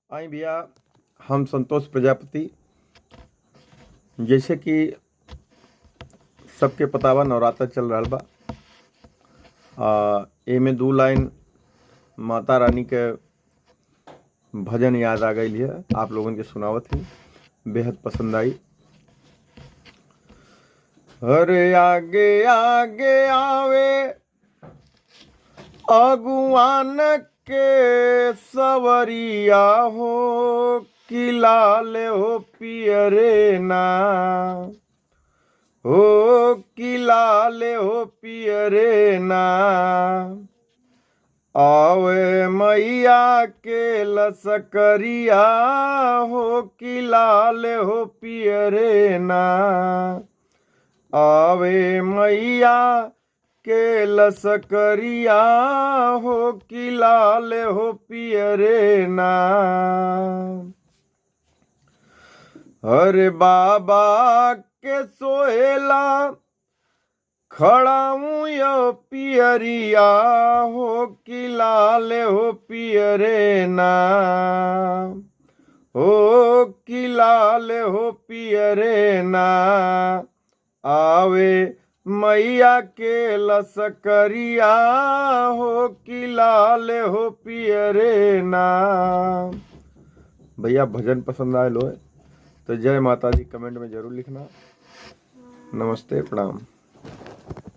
आई भैया, हम संतोष प्रजापति। जैसे कि सबके पतावा नवरात्र चल रहा बा। एमे 2 लाइन माता रानी के भजन याद आ गई है, आप लोगन के सुनावत ही बेहद पसंद आई। अरे आगे आगे आवे अगुआन के सवरिया हो कि लाल हो पियरे ना, हो कि लाल हो पियरे ना। आवे मैया के लसकरिया हो कि लाल हो पियरे ना। आवे मैया के लसकरिया हो कि लाल हो पियरे ना। अरे बाबा के सोहेला खड़ाऊं यो पियरिया हो कि लाल हो पियरे ना, हो कि लाल हो पियरे ना। आवे मैया के लसकरिया हो कि लाल हो पियरे ना। भैया भजन पसंद आए लो तो जय माता दी कमेंट में जरूर लिखना। नमस्ते, प्रणाम।